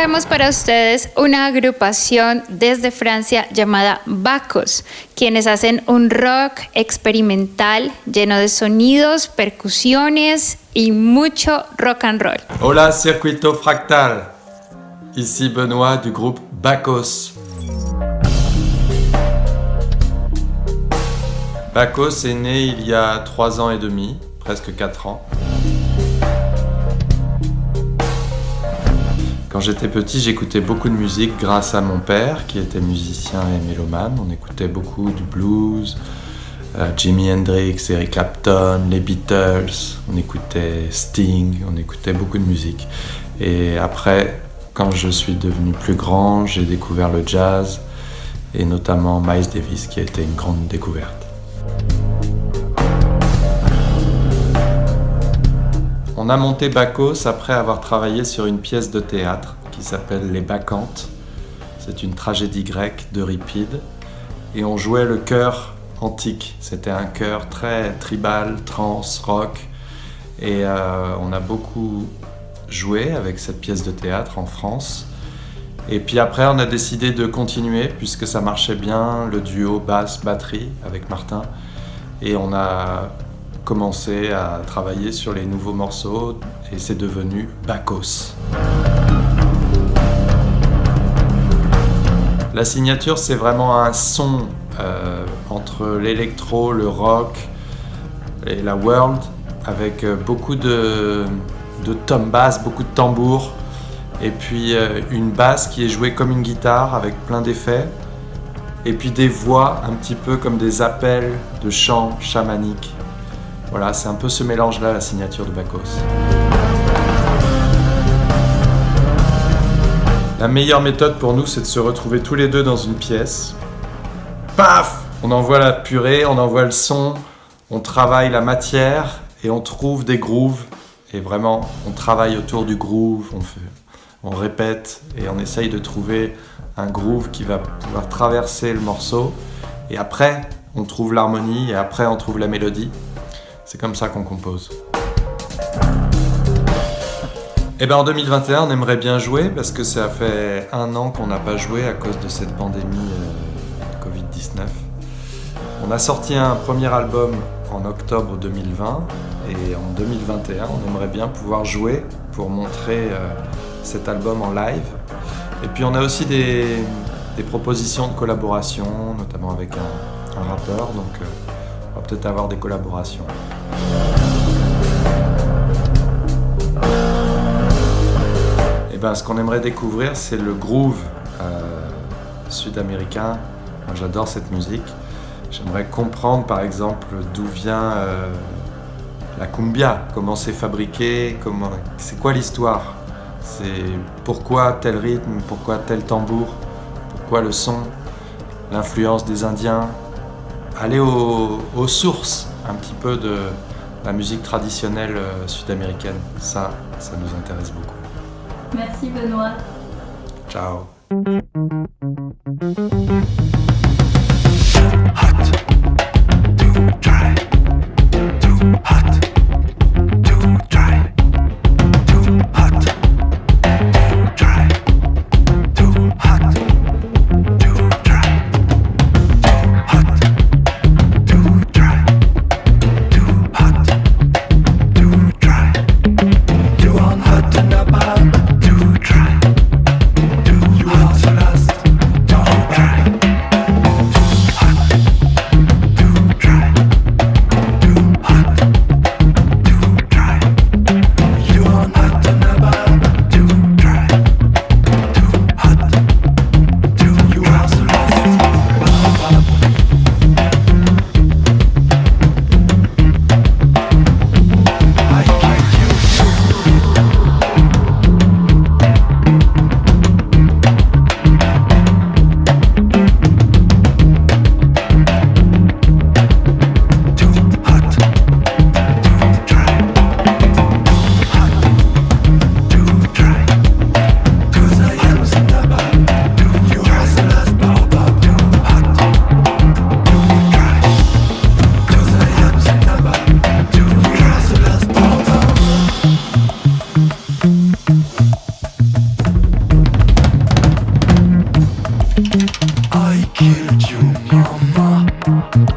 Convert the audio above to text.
traemos para ustedes una agrupación desde Francia llamada Bacchos, quienes hacen un rock experimental lleno de sonidos, percusiones y mucho rock and roll. Hola Circuito Fractal, ici Benoît du groupe Bacchos. Bacchos est né il y a 3 ans et demi, presque 4 ans. Quand j'étais petit, j'écoutais beaucoup de musique grâce à mon père qui était musicien et mélomane. On écoutait beaucoup du blues, Jimi Hendrix, Eric Clapton, les Beatles, on écoutait Sting, on écoutait beaucoup de musique. Et après, quand je suis devenu plus grand, j'ai découvert le jazz et notamment Miles Davis qui a été une grande découverte. On a monté Bacchos après avoir travaillé sur une pièce de théâtre qui s'appelle Les Bacchantes. C'est une tragédie grecque d'Euripide et on jouait le chœur antique. C'était un chœur très tribal, trance, rock et on a beaucoup joué avec cette pièce de théâtre en France. Et puis après on a décidé de continuer puisque ça marchait bien, le duo basse-batterie avec Martin, et on a commencé à travailler sur les nouveaux morceaux et c'est devenu Bacchos. La signature, c'est vraiment un son entre l'électro, le rock et la world, avec beaucoup de tom bass, beaucoup de tambours, et puis une basse qui est jouée comme une guitare avec plein d'effets, et puis des voix un petit peu comme des appels de chants chamaniques. Voilà, c'est un peu ce mélange-là, la signature de Bacchos. La meilleure méthode pour nous, c'est de se retrouver tous les deux dans une pièce. Paf! On envoie la purée, on envoie le son, on travaille la matière et on trouve des grooves. Et vraiment, on travaille autour du groove, on répète et on essaye de trouver un groove qui va pouvoir traverser le morceau. Et après, on trouve l'harmonie et après, on trouve la mélodie. C'est comme ça qu'on compose. Et en 2021, on aimerait bien jouer parce que ça fait 1 an qu'on n'a pas joué à cause de cette pandémie Covid-19. On a sorti un premier album en octobre 2020 et en 2021, on aimerait bien pouvoir jouer pour montrer cet album en live. Et puis on a aussi des propositions de collaboration, notamment avec un rappeur, donc on va peut-être avoir des collaborations. Et ce qu'on aimerait découvrir, c'est le groove sud-américain. Moi, j'adore cette musique. J'aimerais comprendre, par exemple, d'où vient la cumbia, comment c'est fabriqué, c'est quoi l'histoire, c'est pourquoi tel rythme, pourquoi tel tambour, pourquoi le son, l'influence des Indiens. Aller aux sources un petit peu de la musique traditionnelle sud-américaine. Ça nous intéresse beaucoup. Merci Benoît. Ciao. Benoît.